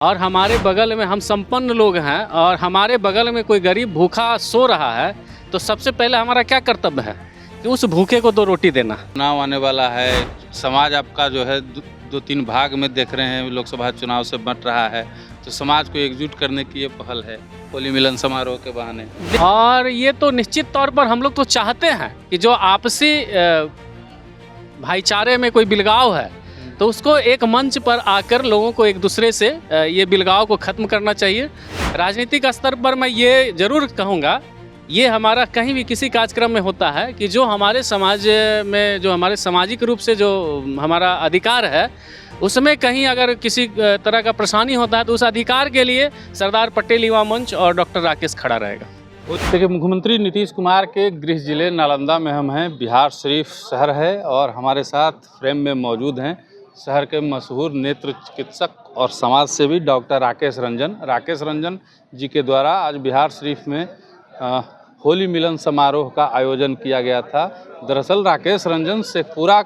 और हमारे बगल में हम संपन्न लोग हैं और हमारे बगल में कोई गरीब भूखा सो रहा है, तो सबसे पहले हमारा क्या कर्तव्य है कि उस भूखे को 2 रोटी देना। चुनाव आने वाला है, समाज आपका जो है दो तीन भाग में देख रहे हैं, लोकसभा चुनाव से बंट रहा है, तो समाज को एकजुट करने की ये पहल है होली मिलन समारोह के बहाने। और ये तो निश्चित तौर पर हम लोग तो चाहते हैं कि जो आपसी भाईचारे में कोई बिलगाव है तो उसको एक मंच पर आकर लोगों को एक दूसरे से ये बिलगाव को ख़त्म करना चाहिए। राजनीतिक स्तर पर मैं ये ज़रूर कहूँगा, ये हमारा कहीं भी किसी कार्यक्रम में होता है कि जो हमारे समाज में जो हमारे सामाजिक रूप से जो हमारा अधिकार है उसमें कहीं अगर किसी तरह का परेशानी होता है तो उस अधिकार के लिए सरदार पटेल युवा मंच और डॉक्टर राकेश खड़ा रहेगा। देखिए, मुख्यमंत्री नीतीश कुमार के गृह जिले नालंदा में हम हैं। बिहार शरीफ शहर है और हमारे साथ फ्रेम में मौजूद हैं शहर के मशहूर नेत्र चिकित्सक और समाज सेवी डॉक्टर राकेश रंजन जी के द्वारा आज बिहार शरीफ में होली मिलन समारोह का आयोजन किया गया था। दरअसल राकेश रंजन शेखपुरा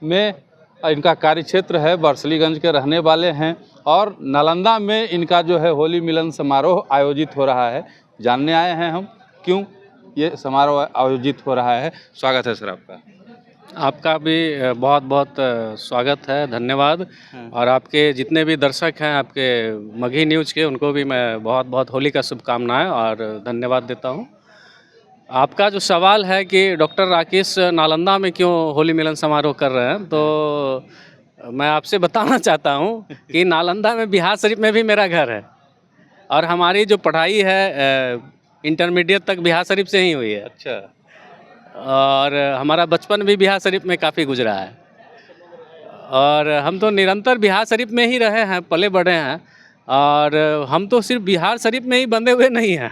में इनका कार्यक्षेत्र है, बरसलीगंज के रहने वाले हैं और नालंदा में इनका जो है होली मिलन समारोह आयोजित हो रहा है। जानने आए हैं हम क्यों ये समारोह आयोजित हो रहा है। स्वागत है सर आपका। आपका भी बहुत बहुत स्वागत है, धन्यवाद। और आपके जितने भी दर्शक हैं आपके मगही न्यूज़ के, उनको भी मैं बहुत बहुत होली का शुभकामनाएं और धन्यवाद देता हूं। आपका जो सवाल है कि डॉक्टर राकेश नालंदा में क्यों होली मिलन समारोह कर रहे हैं, तो मैं आपसे बताना चाहता हूं कि नालंदा में बिहार शरीफ में भी मेरा घर है और हमारी जो पढ़ाई है इंटरमीडिएट तक बिहार शरीफ से ही हुई है। अच्छा। और हमारा बचपन भी बिहार शरीफ में काफ़ी गुजरा है और हम तो निरंतर बिहार शरीफ में ही रहे हैं, पले बढ़े हैं। और हम तो सिर्फ बिहार शरीफ में ही बंधे हुए नहीं हैं।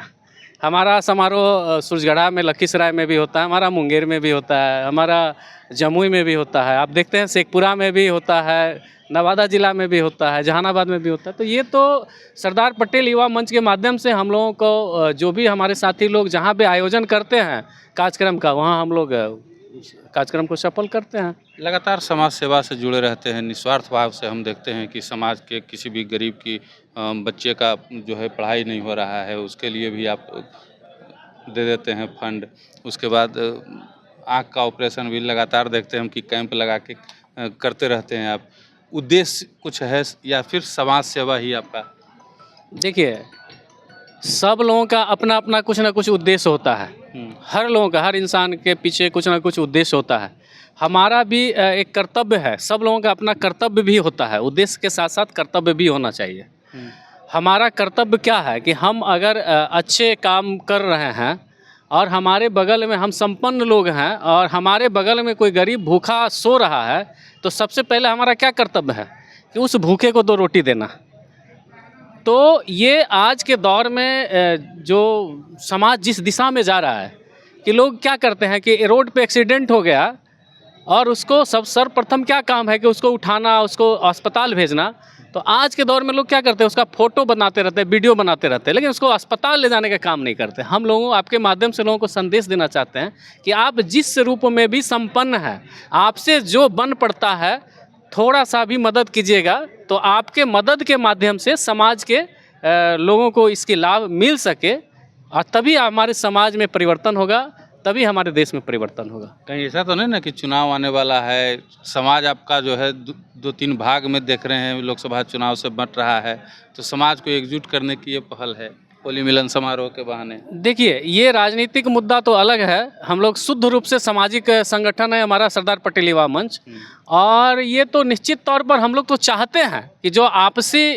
हमारा समारोह सूरजगढ़ा में, लखीसराय में भी होता है, हमारा मुंगेर में भी होता है, हमारा जमुई में भी होता है, आप देखते हैं शेखपुरा में भी होता है, नवादा जिला में भी होता है, जहानाबाद में भी होता है। तो ये तो सरदार पटेल युवा मंच के माध्यम से हम लोगों को जो भी हमारे साथी लोग जहाँ पे आयोजन करते हैं कार्यक्रम का, वहाँ हम लोग कार्यक्रम को सफल करते हैं। लगातार समाज सेवा से जुड़े रहते हैं, निस्वार्थ भाव से हम देखते हैं कि समाज के किसी भी गरीब की बच्चे का जो है पढ़ाई नहीं हो रहा है, उसके लिए भी आप दे देते हैं फंड। उसके बाद आँख का ऑपरेशन भी लगातार देखते हैं हम कि कैंप लगा के करते रहते हैं आप। उद्देश्य कुछ है या फिर समाज सेवा ही आपका? देखिए, सब लोगों का अपना अपना कुछ ना कुछ उद्देश्य होता है। हर लोगों का, हर इंसान के पीछे कुछ ना कुछ उद्देश्य होता है। हमारा भी एक कर्तव्य है, सब लोगों का अपना कर्तव्य भी होता है, उद्देश्य के साथ साथ कर्तव्य भी होना चाहिए। हमारा कर्तव्य क्या है कि हम अगर अच्छे काम कर रहे हैं और हमारे बगल में हम संपन्न लोग हैं और हमारे बगल में कोई गरीब भूखा सो रहा है, तो सबसे पहले हमारा क्या कर्तव्य है कि उस भूखे को 2 रोटी देना। तो ये आज के दौर में जो समाज जिस दिशा में जा रहा है कि लोग क्या करते हैं कि रोड पे एक्सीडेंट हो गया और उसको सर्वप्रथम क्या काम है कि उसको उठाना, उसको अस्पताल भेजना। तो आज के दौर में लोग क्या करते हैं, उसका फ़ोटो बनाते रहते हैं, वीडियो बनाते रहते हैं, लेकिन उसको अस्पताल ले जाने का काम नहीं करते। हम लोगों आपके माध्यम से लोगों को संदेश देना चाहते हैं कि आप जिस रूप में भी संपन्न हैं, आपसे जो बन पड़ता है, थोड़ा सा भी मदद कीजिएगा तो आपके मदद के माध्यम से समाज के लोगों को इसकी लाभ मिल सके और तभी हमारे समाज में परिवर्तन होगा, तभी हमारे देश में परिवर्तन होगा। कहीं ऐसा तो नहीं ना कि चुनाव आने वाला है, समाज आपका जो है दो तीन भाग में देख रहे हैं, लोकसभा चुनाव से बंट रहा है, तो समाज को एकजुट करने की ये पहल है होली मिलन समारोह के बहाने? देखिए, ये राजनीतिक मुद्दा तो अलग है, हम लोग शुद्ध रूप से सामाजिक संगठन है हमारा सरदार पटेल युवा मंच। और ये तो निश्चित तौर पर हम लोग तो चाहते हैं कि जो आपसी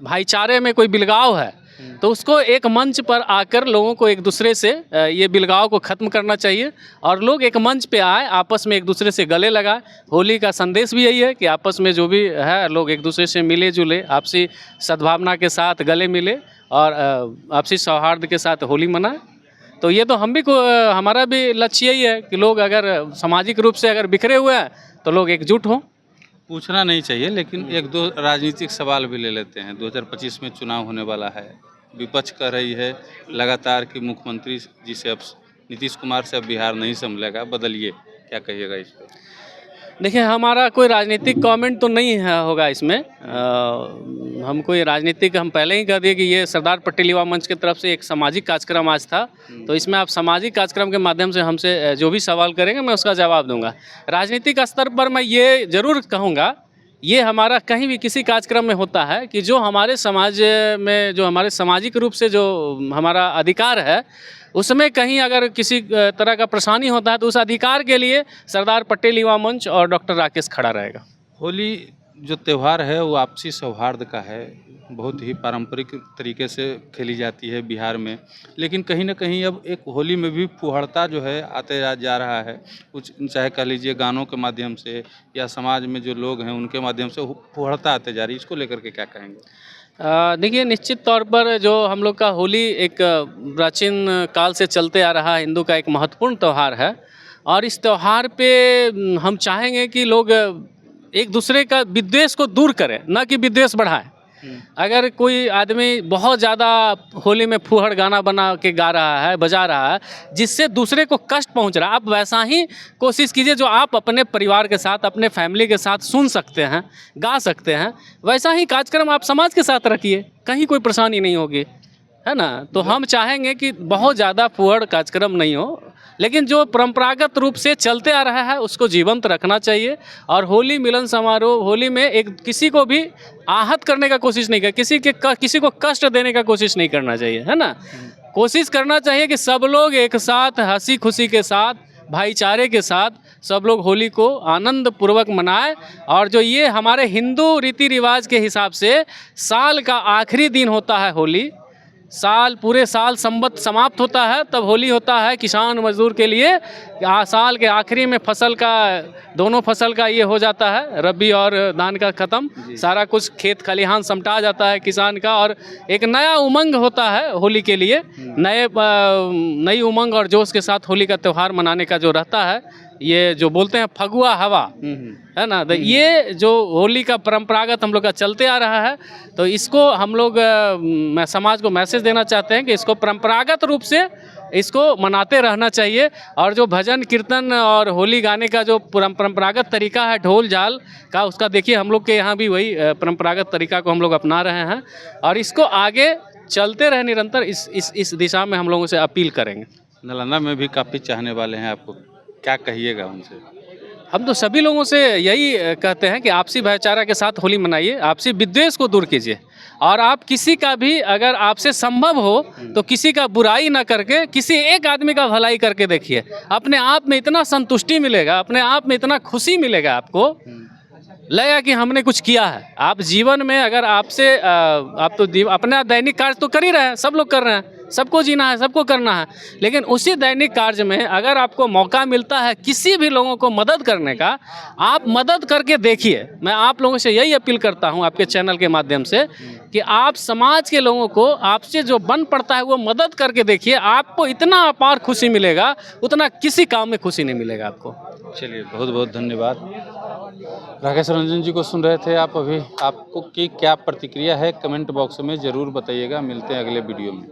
भाईचारे में कोई बिलगाव है तो उसको एक मंच पर आकर लोगों को एक दूसरे से ये बिलगाव को ख़त्म करना चाहिए और लोग एक मंच पे आए, आपस में एक दूसरे से गले लगाए। होली का संदेश भी यही है कि आपस में जो भी है लोग एक दूसरे से मिले जुले, आपसी सद्भावना के साथ गले मिले और आपसी सौहार्द के साथ होली मनाएं। तो ये तो हमारा भी लक्ष्य यही है कि लोग अगर सामाजिक रूप से अगर बिखरे हुए हैं तो लोग एकजुट हों। पूछना नहीं चाहिए, लेकिन एक दो राजनीतिक सवाल भी ले लेते हैं। 2025 में चुनाव होने वाला है, विपक्ष कह रही है लगातार कि मुख्यमंत्री जी से अब नीतीश कुमार से अब बिहार नहीं संभलेगा, बदलिए, क्या कहिएगा इस पर? देखिए, हमारा कोई राजनीतिक कमेंट तो नहीं है होगा इसमें। हम कोई राजनीतिक, हम पहले ही कह दिए कि ये सरदार पटेल युवा मंच की तरफ से एक सामाजिक कार्यक्रम आज था, तो इसमें आप सामाजिक कार्यक्रम के माध्यम से हमसे जो भी सवाल करेंगे मैं उसका जवाब दूंगा। राजनीतिक स्तर पर मैं ये ज़रूर कहूँगा, ये हमारा कहीं भी किसी कार्यक्रम में होता है कि जो हमारे समाज में, जो हमारे सामाजिक रूप से जो हमारा अधिकार है, उसमें कहीं अगर किसी तरह का परेशानी होता है तो उस अधिकार के लिए सरदार पटेल युवा मंच और डॉक्टर राकेश खड़ा रहेगा। होली जो त्यौहार है वो आपसी सौहार्द का है, बहुत ही पारंपरिक तरीके से खेली जाती है बिहार में, लेकिन कहीं ना कहीं अब एक होली में भी फुहड़ता जो है आते जा रहा है, कुछ चाहे कह लीजिए गानों के माध्यम से या समाज में जो लोग हैं उनके माध्यम से फुहड़ता आते जा रही है। इसको लेकर के क्या कहेंगे? देखिए, निश्चित तौर पर जो हम लोग का होली एक प्राचीन काल से चलते आ रहा हिंदू का एक महत्वपूर्ण त्यौहार है, और इस त्यौहार पे हम चाहेंगे कि लोग एक दूसरे का विद्वेष को दूर करें, ना कि विद्वेष बढ़ाएं। अगर कोई आदमी बहुत ज़्यादा होली में फूहड़ गाना बना के गा रहा है, बजा रहा है, जिससे दूसरे को कष्ट पहुंच रहा है, आप वैसा ही कोशिश कीजिए जो आप अपने परिवार के साथ, अपने फैमिली के साथ सुन सकते हैं, गा सकते हैं, वैसा ही कार्यक्रम आप समाज के साथ रखिए, कहीं कोई परेशानी नहीं होगी, है ना। तो हम चाहेंगे कि बहुत ज़्यादा फूहड़ कार्यक्रम नहीं हो, लेकिन जो परंपरागत रूप से चलते आ रहा है उसको जीवंत रखना चाहिए। और होली मिलन समारोह, होली में एक किसी को भी आहत करने का कोशिश नहीं कर, किसी को कष्ट देने का कोशिश नहीं करना चाहिए, है ना। कोशिश करना चाहिए कि सब लोग एक साथ हंसी खुशी के साथ, भाईचारे के साथ सब लोग होली को आनंद पूर्वक मनाएं। और जो ये हमारे हिंदू रीति रिवाज के हिसाब से साल का आखिरी दिन होता है होली, पूरे साल संवत समाप्त होता है तब होली होता है किसान मजदूर के लिए। साल के आखिरी में फसल का, दोनों फसल का ये हो जाता है, रबी और धान का ख़त्म, सारा कुछ खेत खलिहान समटा जाता है किसान का, और एक नया उमंग होता है होली के लिए। नई उमंग और जोश के साथ होली का त्यौहार मनाने का जो रहता है, ये जो बोलते हैं फगुआ हवा, है ना, तो ये जो होली का परंपरागत हम लोग का चलते आ रहा है, तो इसको हम लोग समाज को मैसेज देना चाहते हैं कि इसको परंपरागत रूप से इसको मनाते रहना चाहिए। और जो भजन कीर्तन और होली गाने का जो परंपरागत तरीका है ढोल झाल का, उसका देखिए हम लोग के यहाँ भी वही परंपरागत तरीका को हम लोग अपना रहे हैं, और इसको आगे चलते रहे निरंतर, इस दिशा में हम लोगों से अपील करेंगे। नालंदा में भी काफ़ी चाहने वाले हैं आपको, क्या कहिएगा उनसे? हम तो सभी लोगों से यही कहते हैं कि आपसी भाईचारा के साथ होली मनाइए, आपसी विद्वेष को दूर कीजिए, और आप किसी का भी अगर आपसे संभव हो तो किसी का बुराई ना करके किसी एक आदमी का भलाई करके देखिए। अपने आप में इतना संतुष्टि मिलेगा, अपने आप में इतना खुशी मिलेगा, आपको लगेगा कि हमने कुछ किया है। आप जीवन में अगर आपसे आप तो अपना दैनिक कार्य तो कर ही रहे हैं, सब लोग कर रहे हैं, सबको जीना है, सबको करना है, लेकिन उसी दैनिक कार्य में अगर आपको मौका मिलता है किसी भी लोगों को मदद करने का, आप मदद करके देखिए। मैं आप लोगों से यही अपील करता हूं आपके चैनल के माध्यम से कि आप समाज के लोगों को आपसे जो बन पड़ता है वो मदद करके देखिए, आपको इतना अपार खुशी मिलेगा, उतना किसी काम में खुशी नहीं मिलेगा आपको। चलिए, बहुत बहुत धन्यवाद। राकेश रंजन जी को सुन रहे थे आप अभी। आपको की क्या प्रतिक्रिया है कमेंट बॉक्स में ज़रूर बताइएगा। मिलते हैं अगले वीडियो में।